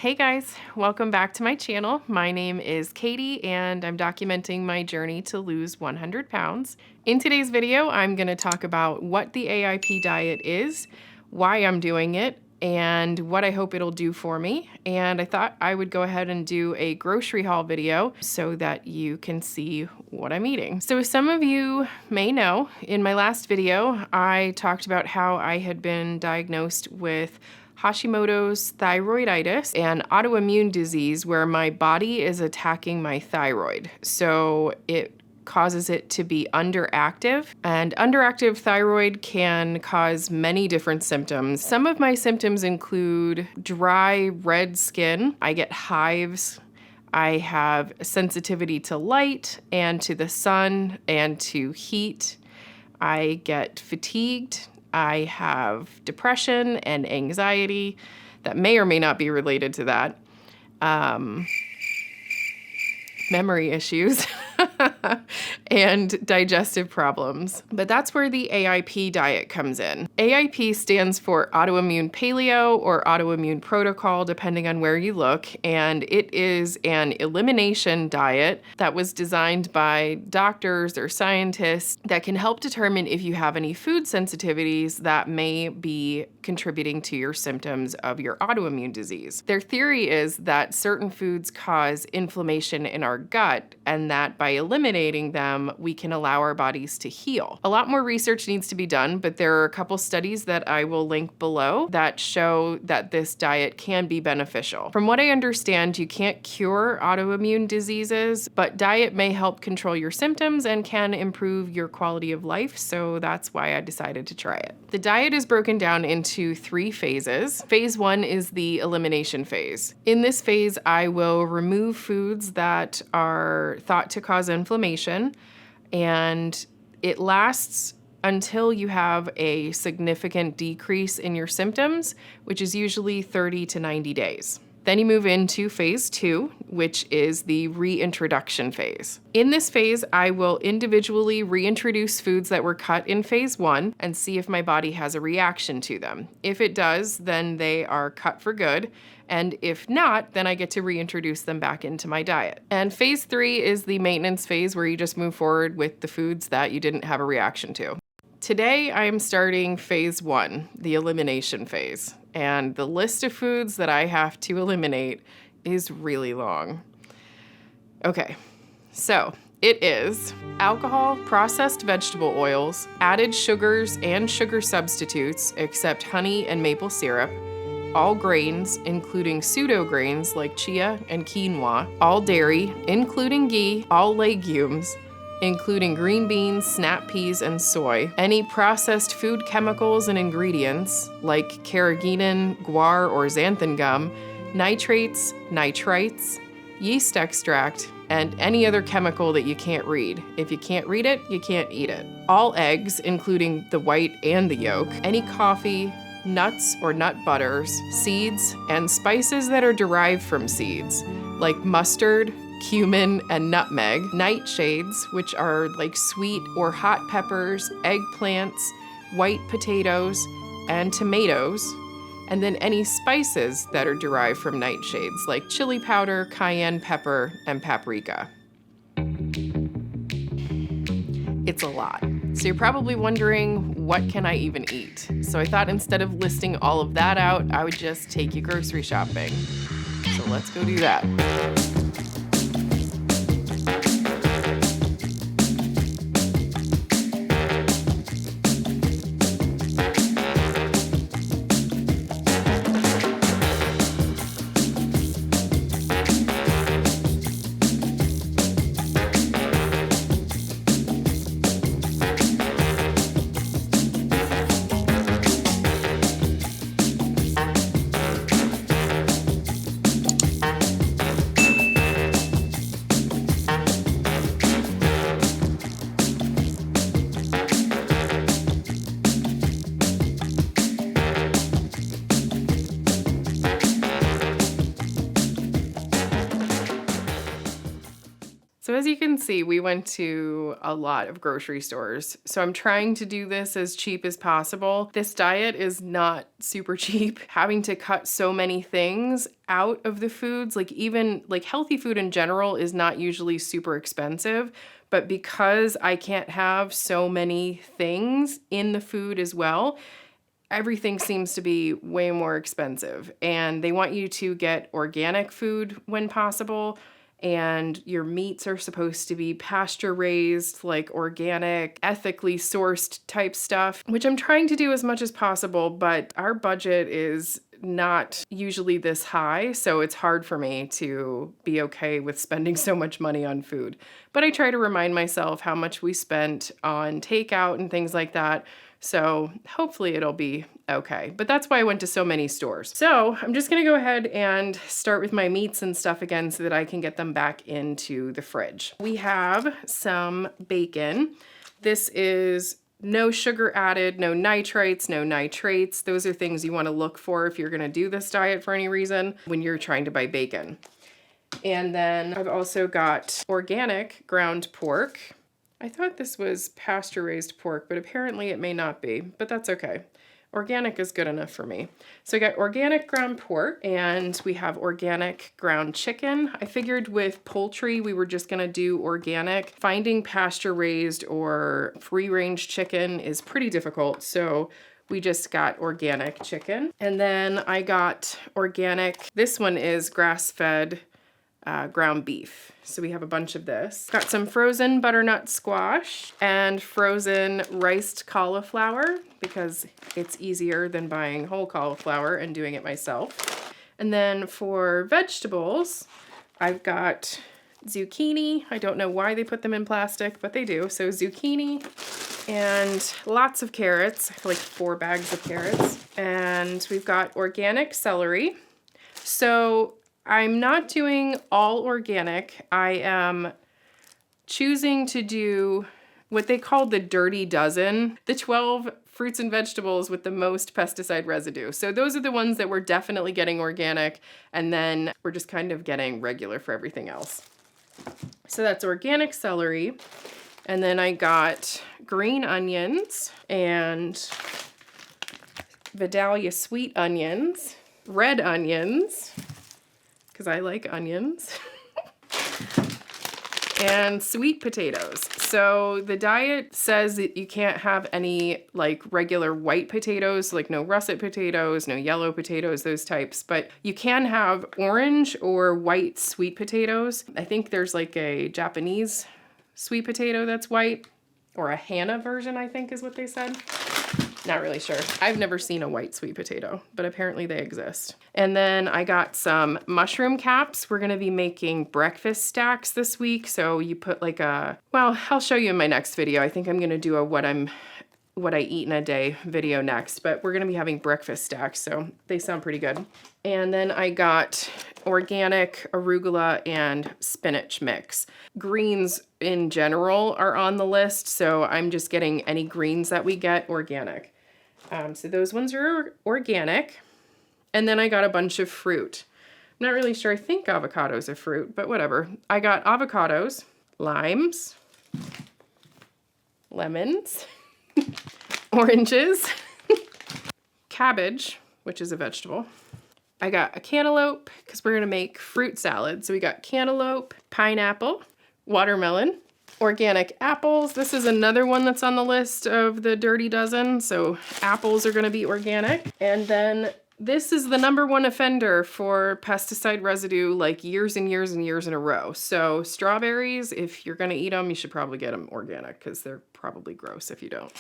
Hey guys, welcome back to my channel. My name is Katie and I'm documenting my journey to lose 100 pounds. In today's video, I'm going to talk about what the AIP diet is, why I'm doing it, and what I hope it'll do for me. And I thought I would go ahead and do a grocery haul video so that you can see what I'm eating. So as some of you may know, in my last video, I talked about how I had been diagnosed with Hashimoto's thyroiditis, an autoimmune disease where my body is attacking my thyroid. So it causes it to be underactive, and underactive thyroid can cause many different symptoms. Some of my symptoms include dry, red skin. I get hives. I have sensitivity to light and to the sun and to heat. I get fatigued. I have depression and anxiety that may or may not be related to that. Memory issues and digestive problems. But that's where the AIP diet comes in. AIP stands for Autoimmune Paleo or Autoimmune Protocol, depending on where you look, and it is an elimination diet that was designed by doctors or scientists that can help determine if you have any food sensitivities that may be contributing to your symptoms of your autoimmune disease. Their theory is that certain foods cause inflammation in our gut, and that by eliminating them, we can allow our bodies to heal. A lot more research needs to be done, but there are a couple studies that I will link below that show that this diet can be beneficial. From what I understand, you can't cure autoimmune diseases, but diet may help control your symptoms and can improve your quality of life, so that's why I decided to try it. The diet is broken down into 3 phases. Phase 1 is the elimination phase. In this phase, I will remove foods that are thought to cause inflammation, and it lasts until you have a significant decrease in your symptoms, which is usually 30 to 90 days. Then you move into phase 2, which is the reintroduction phase. In this phase, I will individually reintroduce foods that were cut in phase 1 and see if my body has a reaction to them. If it does, then they are cut for good. And if not, then I get to reintroduce them back into my diet. And phase 3 is the maintenance phase where you just move forward with the foods that you didn't have a reaction to. Today, I am starting phase 1, the elimination phase. And the list of foods that I have to eliminate is really long. Okay, so it is alcohol, processed vegetable oils, added sugars and sugar substitutes except honey and maple syrup, all grains, including pseudo grains like chia and quinoa, all dairy, including ghee, all legumes, including green beans, snap peas, and soy, any processed food chemicals and ingredients like carrageenan, guar, or xanthan gum, nitrates, nitrites, yeast extract, and any other chemical that you can't read. If you can't read it, you can't eat it. All eggs, including the white and the yolk, any coffee, nuts or nut butters, seeds, and spices that are derived from seeds, like mustard, cumin, and nutmeg, nightshades, which are like sweet or hot peppers, eggplants, white potatoes, and tomatoes, and then any spices that are derived from nightshades, like chili powder, cayenne pepper, and paprika. It's a lot. So you're probably wondering, what can I even eat? So I thought instead of listing all of that out, I would just take you grocery shopping. So let's go do that. So as you can see, we went to a lot of grocery stores. So I'm trying to do this as cheap as possible. This diet is not super cheap. Having to cut so many things out of the foods, like even like healthy food in general is not usually super expensive, but because I can't have so many things in the food as well, everything seems to be way more expensive. And they want you to get organic food when possible. And your meats are supposed to be pasture raised, like organic, ethically sourced type stuff, which I'm trying to do as much as possible, but our budget is not usually this high, so it's hard for me to be okay with spending so much money on food. But I try to remind myself how much we spent on takeout and things like that, so hopefully it'll be okay. But that's why I went to so many stores. So I'm just gonna go ahead and start with my meats and stuff again so that I can get them back into the fridge. We have some bacon. This is no sugar added, no nitrites, no nitrates. Those are things you wanna look for if you're gonna do this diet for any reason when you're trying to buy bacon. And then I've also got organic ground pork. I thought this was pasture-raised pork, but apparently it may not be, but that's okay. Organic is good enough for me. So I got organic ground pork and we have organic ground chicken. I figured with poultry, we were just gonna do organic. Finding pasture-raised or free-range chicken is pretty difficult, so we just got organic chicken. And then I got organic, this one is grass-fed ground beef. So we have a bunch of this. Got some frozen butternut squash and frozen riced cauliflower because it's easier than buying whole cauliflower and doing it myself. And then for vegetables, I've got zucchini. I don't know why they put them in plastic, but they do. So zucchini and lots of carrots, like 4 bags of carrots. And we've got organic celery. So I'm not doing all organic. I am choosing to do what they call the dirty dozen, the 12 fruits and vegetables with the most pesticide residue. So those are the ones that we're definitely getting organic, and then we're just kind of getting regular for everything else. So that's organic celery. And then I got green onions and Vidalia sweet onions, red onions, because I like onions, and sweet potatoes. So the diet says that you can't have any like regular white potatoes, like no russet potatoes, no yellow potatoes, those types, but you can have orange or white sweet potatoes. I think there's like a Japanese sweet potato that's white, or a Hana version, I think is what they said. Not really sure. I've never seen a white sweet potato, but apparently they exist. And then I got some mushroom caps. We're gonna be making breakfast stacks this week. So you put like well, I'll show you in my next video. I think I'm gonna do a what I eat in a day video next, but we're gonna be having breakfast stacks, so they sound pretty good. And then I got organic arugula and spinach mix. Greens in general are on the list, so I'm just getting any greens that we get organic. So those ones are organic. And then I got a bunch of fruit. I'm not really sure, I think avocado's a fruit, but whatever. I got avocados, limes, lemons, oranges, cabbage, which is a vegetable. I got a cantaloupe because we're gonna make fruit salad. So we got cantaloupe, pineapple, watermelon, organic apples. This is another one that's on the list of the dirty dozen. So apples are gonna be organic. And then this is the #1 offender for pesticide residue, like years and years and years in a row. So strawberries, if you're gonna eat them, you should probably get them organic because they're probably gross if you don't.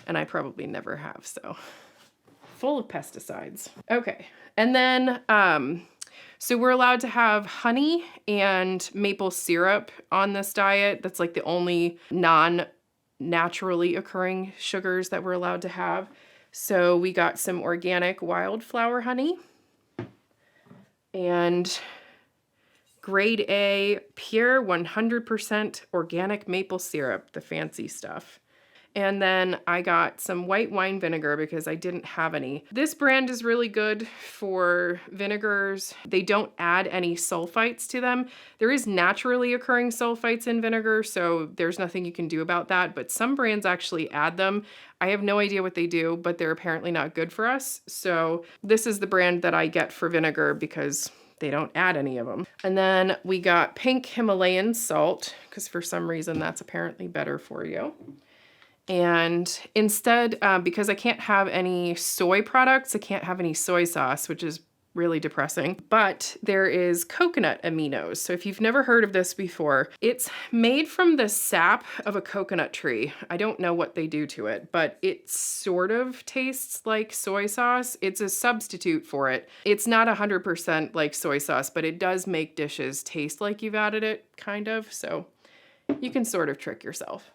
And I probably never have, so. Full of pesticides. Okay, and then, so we're allowed to have honey and maple syrup on this diet. That's like the only non-naturally occurring sugars that we're allowed to have. So we got some organic wildflower honey and grade A pure 100% organic maple syrup, the fancy stuff. And then I got some white wine vinegar because I didn't have any. This brand is really good for vinegars. They don't add any sulfites to them. There is naturally occurring sulfites in vinegar, so there's nothing you can do about that, but some brands actually add them. I have no idea what they do, but they're apparently not good for us. So this is the brand that I get for vinegar because they don't add any of them. And then we got pink Himalayan salt because for some reason that's apparently better for you. And instead, because I can't have any soy products, I can't have any soy sauce, which is really depressing, but there is coconut aminos. So if you've never heard of this before, it's made from the sap of a coconut tree. I don't know what they do to it, but it sort of tastes like soy sauce. It's a substitute for it. It's not 100% like soy sauce, but it does make dishes taste like you've added it, kind of. So you can sort of trick yourself.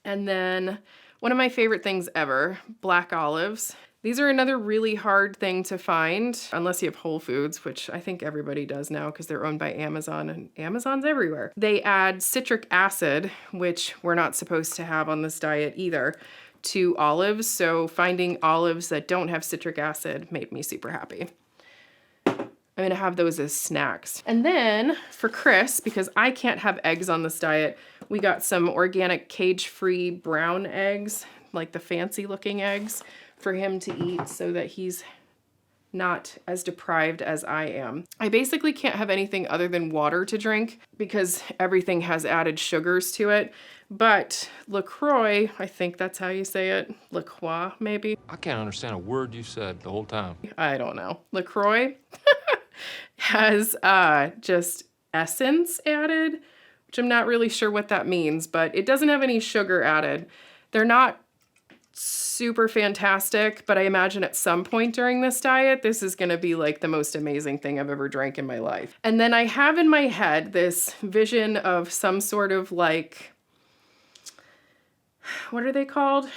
And then one of my favorite things ever, black olives. These are another really hard thing to find unless you have Whole Foods, which I think everybody does now because they're owned by Amazon and Amazon's everywhere. They add citric acid, which we're not supposed to have on this diet either, to olives. So finding olives that don't have citric acid made me super happy. I'm gonna have those as snacks. And then for Chris, because I can't have eggs on this diet, we got some organic cage-free brown eggs, like the fancy looking eggs, for him to eat so that he's not as deprived as I am. I basically can't have anything other than water to drink because everything has added sugars to it. But LaCroix, I think that's how you say it, LaCroix maybe? I can't understand a word you said the whole time. I don't know. LaCroix has just essence added, which I'm not really sure what that means, but it doesn't have any sugar added. They're not super fantastic, but I imagine at some point during this diet, this is gonna be like the most amazing thing I've ever drank in my life. And then I have in my head this vision of some sort of like, what are they called?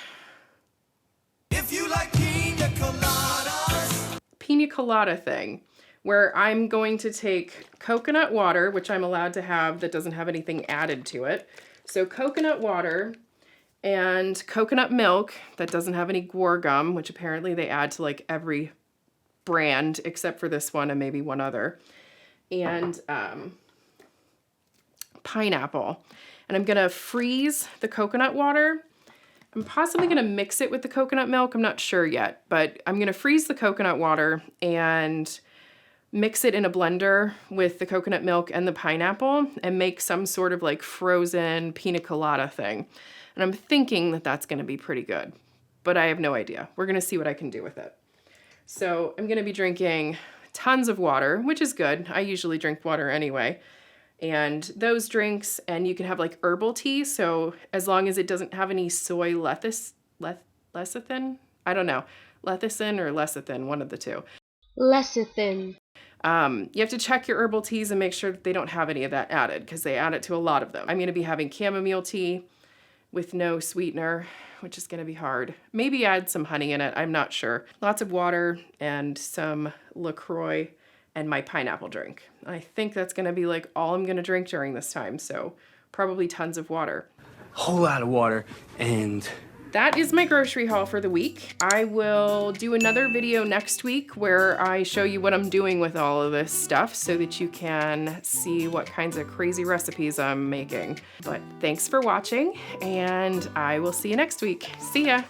If you like pina coladas. Pina colada thing, where I'm going to take coconut water, which I'm allowed to have that doesn't have anything added to it. So coconut water and coconut milk that doesn't have any guar gum, which apparently they add to like every brand except for this one and maybe one other, and pineapple. And I'm gonna freeze the coconut water. I'm possibly gonna mix it with the coconut milk, I'm not sure yet, but I'm gonna freeze the coconut water and mix it in a blender with the coconut milk and the pineapple and make some sort of like frozen pina colada thing. And I'm thinking that that's gonna be pretty good, but I have no idea. We're gonna see what I can do with it. So I'm gonna be drinking tons of water, which is good. I usually drink water anyway. And those drinks, and you can have like herbal tea. So as long as it doesn't have any soy lecithin, I don't know, lecithin or lecithin, one of the two. Lecithin. You have to check your herbal teas and make sure that they don't have any of that added because they add it to a lot of them. I'm gonna be having chamomile tea with no sweetener, which is gonna be hard. Maybe add some honey in it, I'm not sure. Lots of water and some LaCroix and my pineapple drink. I think that's gonna be like all I'm gonna drink during this time, so probably tons of water. Whole lot of water, and that is my grocery haul for the week. I will do another video next week where I show you what I'm doing with all of this stuff so that you can see what kinds of crazy recipes I'm making. But thanks for watching, and I will see you next week. See ya.